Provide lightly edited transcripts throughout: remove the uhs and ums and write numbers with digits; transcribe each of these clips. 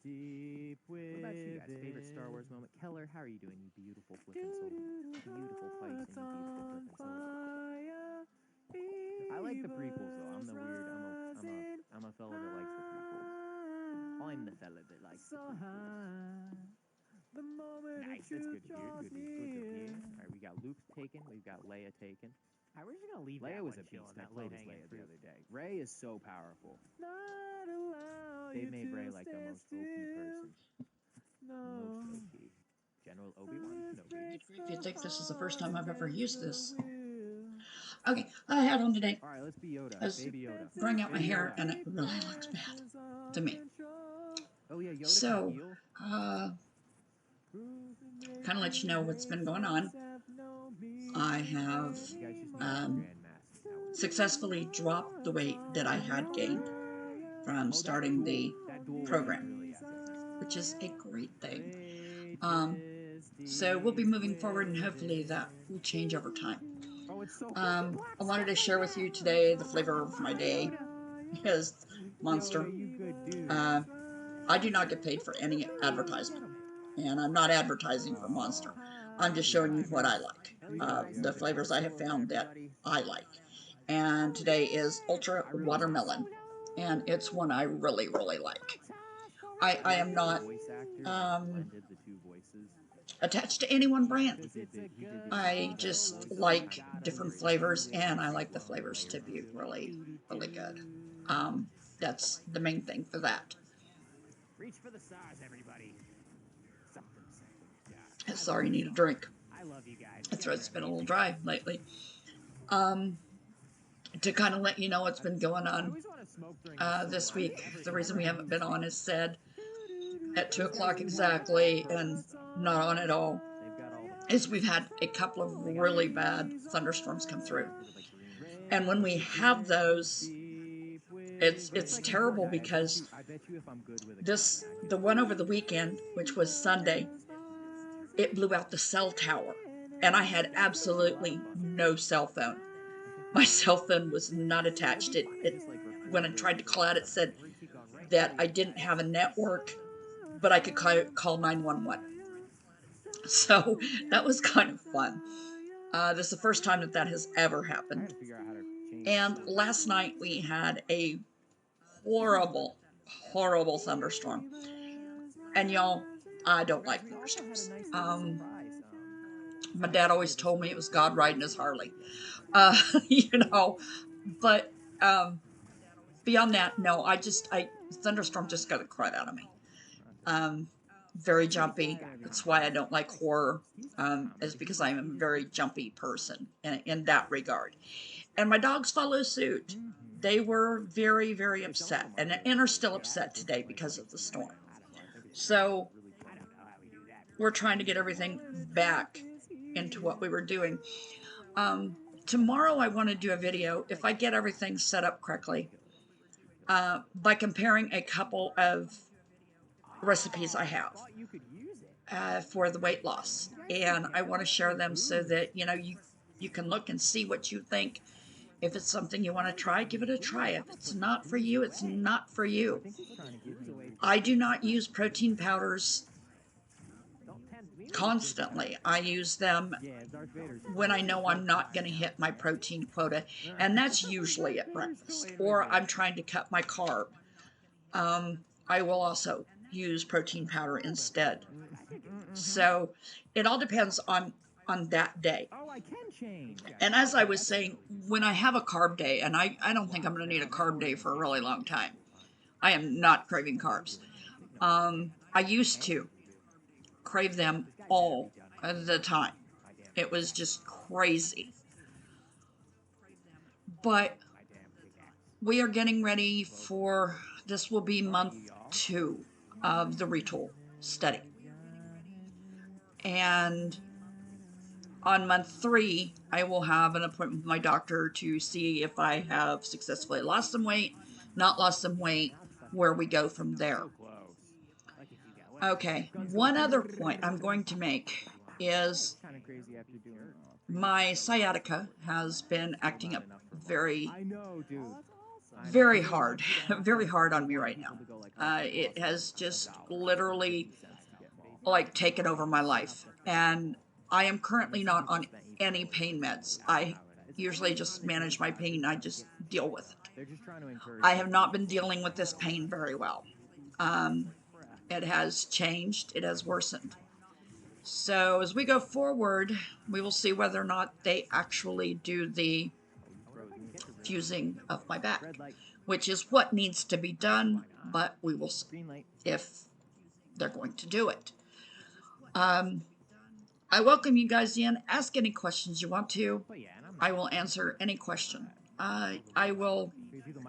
What about you guys? Favorite Star Wars moment? Keller, how are you doing? You beautiful flippin' soul. Beautiful Pikes and you beautiful flippin' soul. I like the prequels though. I'm the weird. I'm a fella that likes the prequels. I'm the fella that likes the prequels. Nice, that's good to hear. Good to hear. All right, we got Luke taken. We've got Leia taken. All right, we're just gonna leave Leia that was one a chilling, beast. I that played as low-hanging Leia the fruit. other day. Rey is so powerful. They made Rey like the most OP person. Most OP. General Obi-Wan Kenobi. If you think this is the first time I've ever used this. Okay, I had on today. All right, let's be Yoda. I was Baby Yoda. growing out my hair, and it really looks bad to me. Oh yeah, Yoda So, can heal. kind of let you know what's been going on. I have successfully dropped the weight that I had gained from starting the program, which is a great thing. So we'll be moving forward, and hopefully that will change over time. I wanted to share with you today the flavor of my day is Monster. I do not get paid for any advertisement, and I'm not advertising for Monster. I'm just showing you what I like, the flavors I have found that I like. And today is Ultra Watermelon, and it's one I really, really like. I am not attached to any one brand. I just like different flavors, and I like the flavors to be really, really good. That's the main thing for that. Reach for the stars, everybody. Sorry, need a drink. I love you guys. My throat's been a little dry lately. To kind of let you know what's been going on this week, the reason we haven't been on is said at 2 o'clock exactly and not on at all, is we've had a couple of really bad thunderstorms come through. And when we have those, it's terrible because the one over the weekend, which was Sunday, it blew out the cell tower, and I had absolutely no cell phone. My cell phone was not attached. When I tried to call out, it said that I didn't have a network, but I could call 911. So that was kind of fun. This is the first time that has ever happened. And last night we had a horrible, horrible thunderstorm. And y'all, I don't like thunderstorms. My dad always told me it was God riding his Harley. But beyond that, no, thunderstorm just got the crud out of me. Very jumpy. That's why I don't like horror, is because I'm a very jumpy person in that regard. And my dogs follow suit. They were very, very upset, and are still upset today because of the storm. So we're trying to get everything back into what we were doing. Tomorrow I want to do a video, if I get everything set up correctly, by comparing a couple of recipes I have for the weight loss. And I want to share them so that, you can look and see what you think. If it's something you want to try, give it a try. If it's not for you, it's not for you. I do not use protein powders constantly. I use them when I know I'm not going to hit my protein quota, and that's usually at breakfast, or I'm trying to cut my carb. I will also use protein powder instead. So it all depends on that day. And as I was saying, when I have a carb day, and I don't think I'm going to need a carb day for a really long time. I am not craving carbs. I used to crave them all the time. It was just crazy. But we are getting ready for, this will be month 2 of the retool study. And on month 3, I will have an appointment with my doctor to see if I have successfully lost some weight, not lost some weight, where we go from there. Okay, one other point I'm going to make is my sciatica has been acting up very very hard, very hard on me right now. It has just literally like taken over my life, and I am currently not on any pain meds. I usually just manage my pain. I just deal with it. I have not been dealing with this pain very well. It has changed. It has worsened. So as we go forward, we will see whether or not they actually do the fusing of my back, which is what needs to be done, but we will see if they're going to do it. I welcome you guys in. Ask any questions you want to. I will answer any question. I will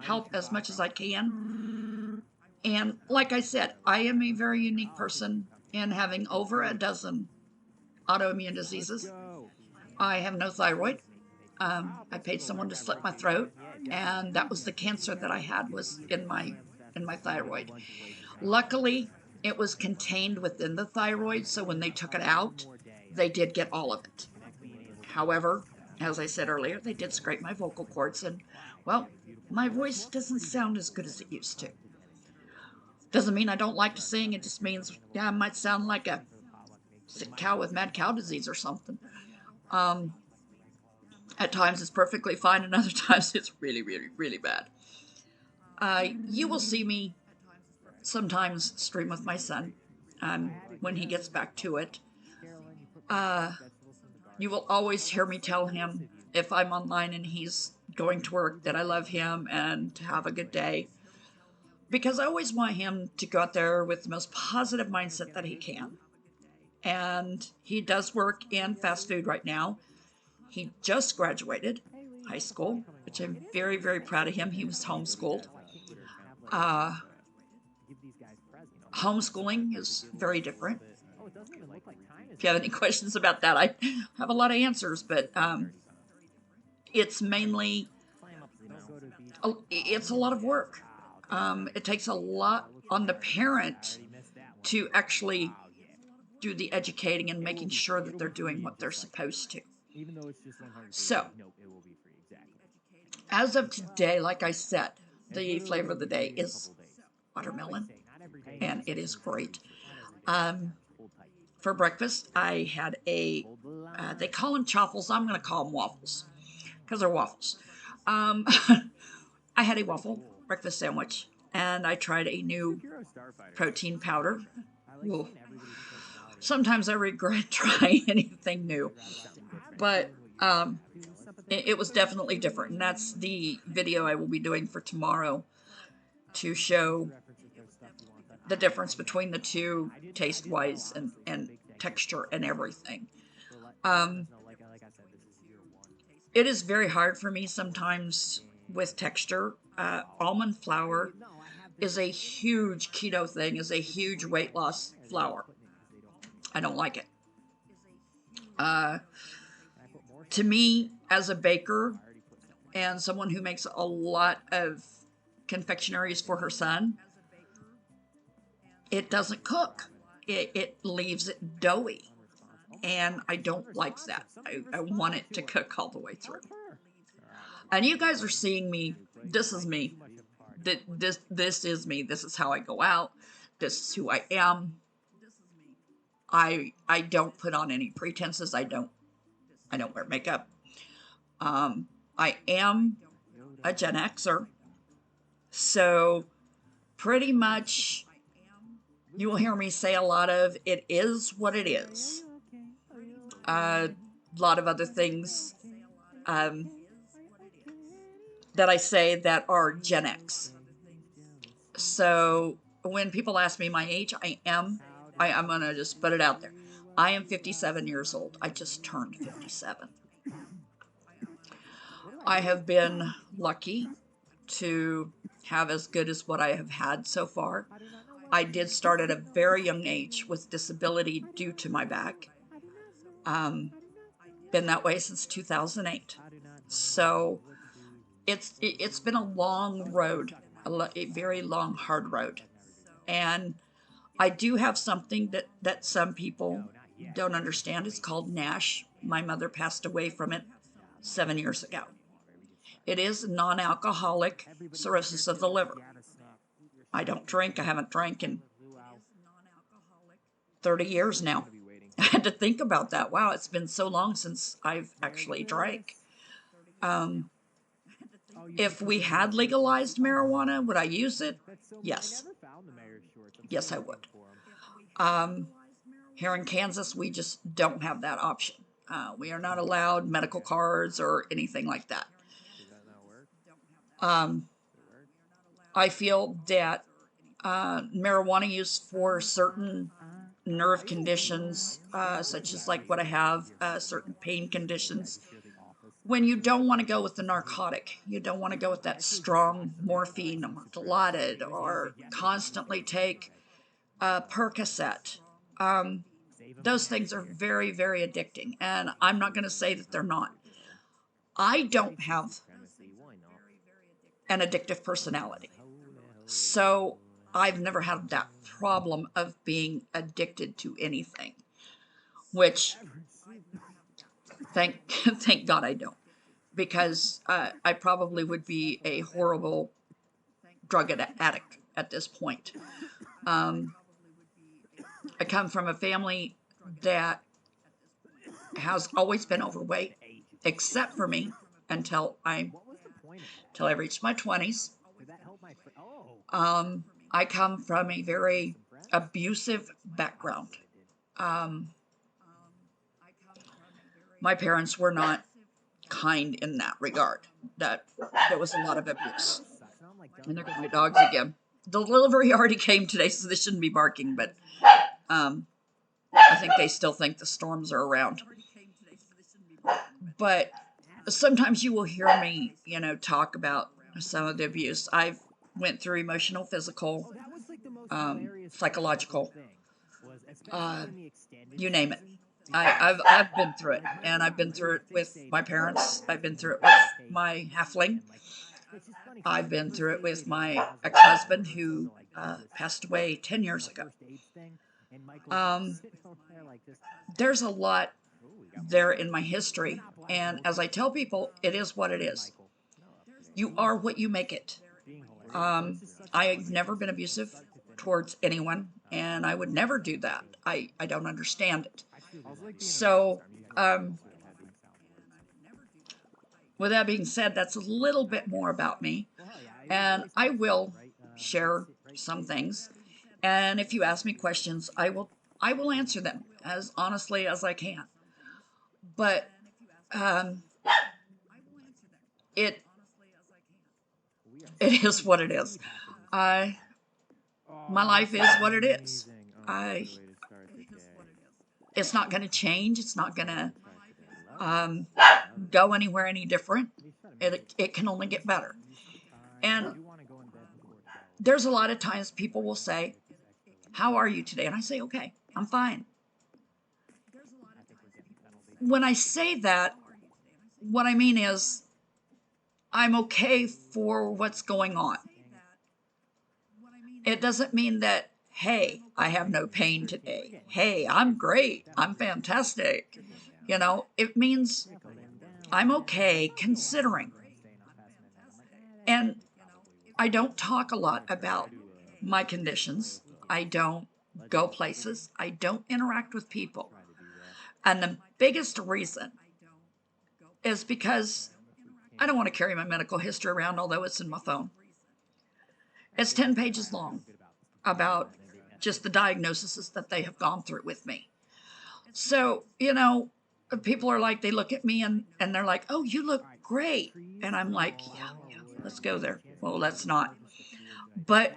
help as much as I can. And like I said, I am a very unique person in having over a dozen autoimmune diseases. I have no thyroid. I paid someone to slit my throat, and that was the cancer that I had, was in my thyroid. Luckily, it was contained within the thyroid, so when they took it out, they did get all of it. However, as I said earlier, they did scrape my vocal cords, and, well, my voice doesn't sound as good as it used to. Doesn't mean I don't like to sing, it just means, yeah, I might sound like a sick cow with mad cow disease or something. At times it's perfectly fine, and other times it's really, really, really bad. You will see me sometimes stream with my son when he gets back to it. You will always hear me tell him if I'm online and he's going to work that I love him and to have a good day, because I always want him to go out there with the most positive mindset that he can. And he does work in fast food right now. He just graduated high school, which I'm very, very proud of him. He was homeschooled. Homeschooling is very different. If you have any questions about that, I have a lot of answers, but it's mainly, it's a lot of work. It takes a lot on the parent to actually do the educating and making sure that they're doing what they're supposed to. So, as of today, like I said, the flavor of the day is watermelon, and it is great. For breakfast, I had they call them chaffles. I'm going to call them waffles, because they're waffles. I had a waffle breakfast sandwich, and I tried a new protein powder. Ooh. Sometimes I regret trying anything new, but it was definitely different, and that's the video I will be doing for tomorrow to show the difference between the two, taste-wise and texture and everything. It is very hard for me sometimes with texture. Almond flour is a huge keto thing, is a huge weight loss flour. I don't like it. To me, as a baker and someone who makes a lot of confectionaries for her son, it doesn't cook. It leaves it doughy, and I don't like that. I want it to cook all the way through. And you guys are seeing me. This is me. This is me. This is how I go out. This is who I am. I don't put on any pretenses. I don't wear makeup. I am a Gen Xer, so pretty much you will hear me say a lot of "it is what it is." A lot of other things that I say that are Gen X. So when people ask me my age, I'm going to just put it out there. I am 57 years old. I just turned 57. I have been lucky to have as good as what I have had so far. I did start at a very young age with disability due to my back. Been that way since 2008. So it's been a long road, a very long, hard road. And I do have something that some people don't understand. It's called NASH. My mother passed away from it 7 years ago. It is non-alcoholic cirrhosis of the liver. I don't drink. I haven't drank in 30 years now. I had to think about that. Wow, it's been so long since I've actually drank. If we had legalized marijuana, would I use it? Yes. Yes, I would. Here in Kansas, we just don't have that option. We are not allowed medical cards or anything like that. I feel that marijuana use for certain nerve conditions, such as like what I have, certain pain conditions, when you don't want to go with the narcotic, you don't want to go with that strong morphine or Dilaudid or constantly take Percocet. Those things are very, very addicting, and I'm not going to say that they're not. I don't have an addictive personality, so I've never had that problem of being addicted to anything, which thank God I don't, because I probably would be a horrible drug addict at this point. I come from a family that has always been overweight, except for me, until I reached my 20s. I come from a very abusive background. My parents were not kind in that regard. That there was a lot of abuse. And there go my dogs again. The delivery already came today, so they shouldn't be barking, but I think they still think the storms are around. But sometimes you will hear me, talk about some of the abuse. I've went through emotional, physical, psychological, you name it. I've been through it, and I've been through it with my parents. I've been through it with my halfling. I've been through it with my ex-husband who passed away 10 years ago. There's a lot there in my history, and as I tell people, it is what it is. You are what you make it. I've never been abusive towards anyone, and I would never do that. I don't understand it. So, with that being said, that's a little bit more about me, and I will share some things. And if you ask me questions, I will answer them as honestly as I can. But it is what it is. My life is what it is. It's not going to change. It's not going to go anywhere any different. It can only get better. And there's a lot of times people will say, "How are you today?" And I say, "Okay, I'm fine." When I say that, what I mean is I'm okay for what's going on. It doesn't mean that, hey, I have no pain today. Hey, I'm great. I'm fantastic. It means I'm okay considering. And I don't talk a lot about my conditions. I don't go places. I don't interact with people. And the biggest reason is because I don't want to carry my medical history around, although it's in my phone. It's 10 pages long about just the diagnoses that they have gone through with me. So, people are like, they look at me and they're like, "Oh, you look great." And I'm like, yeah, let's go there. Well, let's not. But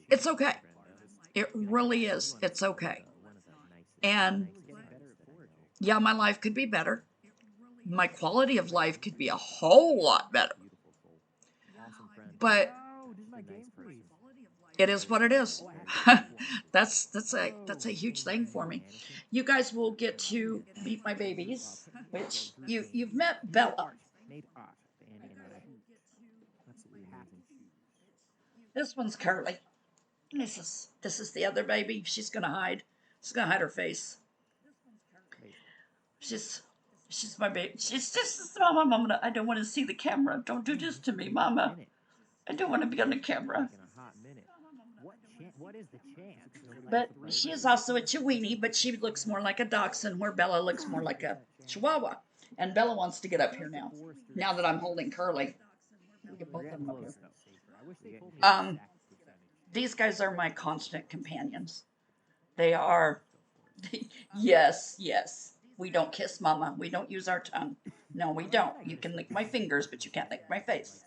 it's okay. It really is. It's okay. And yeah, my life could be better. My quality of life could be a whole lot better. But it is what it is. That's a huge thing for me. You guys will get to meet my babies, which you've met Bella. This one's Curly. This is the other Baby. She's gonna hide. She's gonna hide her face. She's my baby. She's just, Mama, I don't want to see the camera. Don't do this to me, Mama. I don't want to be on the camera. What is the chance? But she is also a Chiweenie, but she looks more like a Dachshund, where Bella looks more like a Chihuahua. And Bella wants to get up here now. Now that I'm holding Curly. We get both of them up here. These guys are my constant companions. They are, yes, yes. We don't kiss Mama. We don't use our tongue. No, we don't. You can lick my fingers, but you can't lick my face.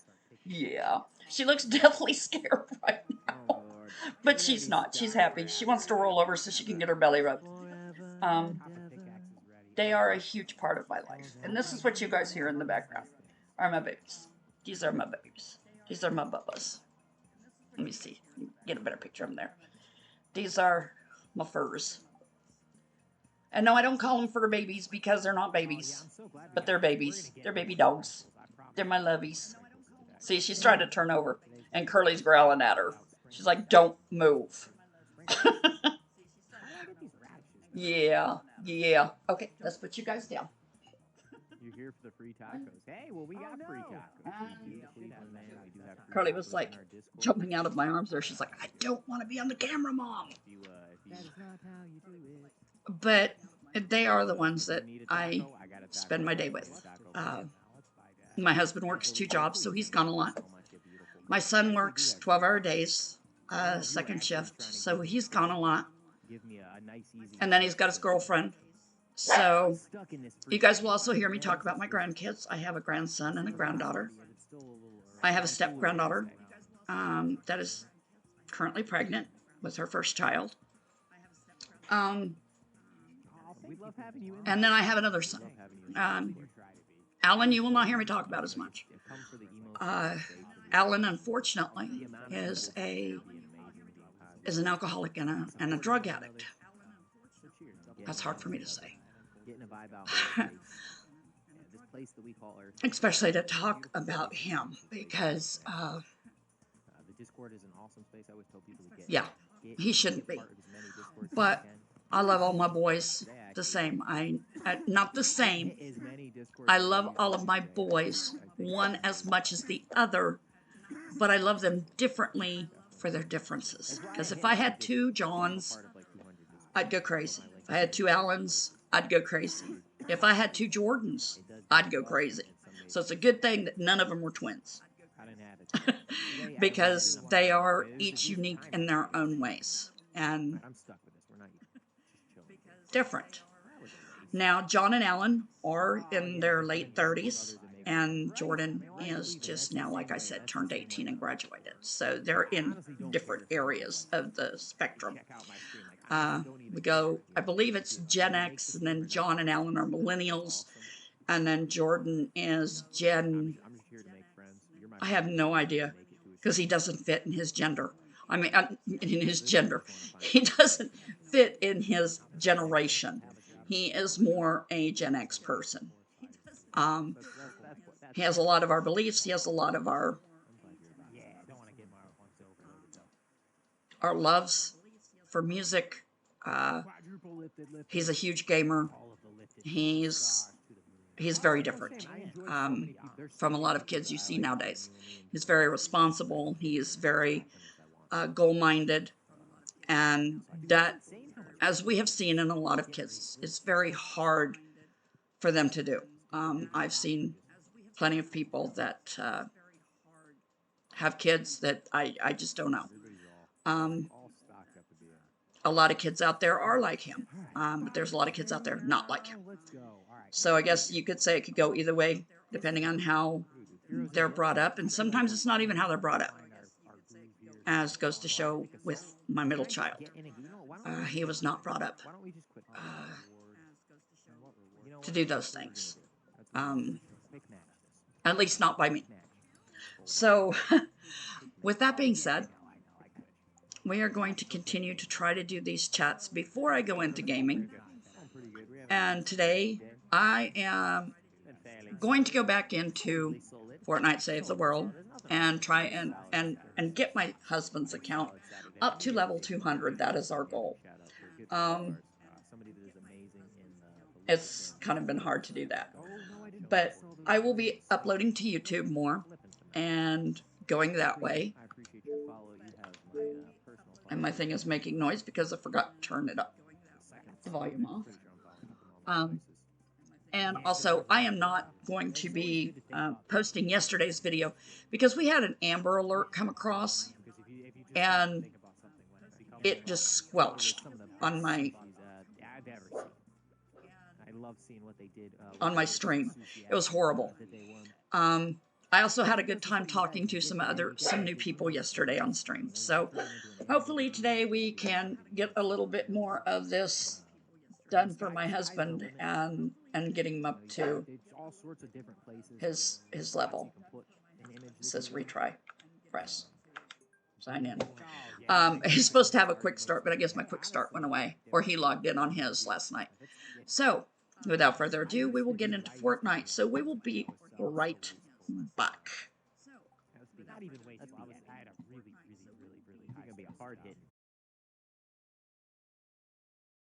Yeah. She looks deathly scared right now. But she's not. She's happy. She wants to roll over so she can get her belly rubbed. They are a huge part of my life. And this is what you guys hear in the background. Are my babies. These are my babies. These are my bubbas. Let me see. Get a better picture of them there. These are my furs. And no, I don't call them fur babies because they're not babies. But they're babies. They're baby dogs. They're my lovies. See, she's trying to turn over. And Curly's growling at her. She's like, don't move. Yeah, yeah. Okay, let's put you guys down. You're here for the free tacos. Hey, well, we got free tacos. Curly was like jumping out of my arms there. She's like, I don't want to be on the camera, Mom. But they are the ones that I spend my day with. My husband works 2 jobs, so he's gone a lot. My son works 12-hour days, second shift, so he's gone a lot. And then he's got his girlfriend. So you guys will also hear me talk about my grandkids. I have a grandson and a granddaughter. I have a step-granddaughter that is currently pregnant with her first child. And then I have another son. Alan, you will not hear me talk about as much. Alan, unfortunately, is an alcoholic and a drug addict. That's hard for me to say. Especially to talk about him, because yeah, he shouldn't be. But I love all my boys the same. Not the same. I love all of my boys, one as much as the other, but I love them differently for their differences. Because if I had 2 Johns, I'd go crazy. If I had 2 Allens, I'd go crazy. If I had 2 Jordans, I'd go crazy. So it's a good thing that none of them were twins. Because they are each unique in their own ways. And different. Now, John and Alan are in their late 30s, and Jordan is just now, like I said, turned 18 and graduated. So they're in different areas of the spectrum. We go, I believe it's Gen X, and then John and Alan are millennials, and then Jordan is Gen, I have no idea, because he doesn't fit in his gender. I mean, in his gender. He doesn't fit in his generation. He is more a Gen X person. He has a lot of our beliefs. He has a lot of our loves for music. He's a huge gamer. He's very different from a lot of kids you see nowadays. He's very responsible. He is very goal-minded, and that, as we have seen in a lot of kids, it's very hard for them to do. I've seen plenty of people that have kids that I just don't know. A lot of kids out there are like him, but there's a lot of kids out there not like him. So I guess you could say it could go either way, depending on how they're brought up, and sometimes it's not even how they're brought up, as goes to show with my middle child. He was not brought up to do those things, at least not by me. So with that being said, we are going to continue to try to do these chats before I go into gaming. And today I am going to go back into Fortnite Save the World and try and get my husband's account up to level 200. That is our goal. it's kind of been hard to do that. But I will be uploading to YouTube more and going that way. I appreciate your follow. You have my personal And my thing is making noise because I forgot to turn it up, the volume off. And also, I am not going to be posting yesterday's video because we had an Amber Alert come across, and it just squelched on my stream. It was horrible. I also had a good time talking to some new people yesterday on stream. So hopefully today we can get a little bit more of this done for my husband and getting him up to his level. It says retry, press, sign in. He's supposed to have a quick start, but I guess my quick start went away, or he logged in on his last night. So without further ado, we will get into Fortnite. So we will be right back. Not even wasted. I had a really high. It's gonna be a hard hit.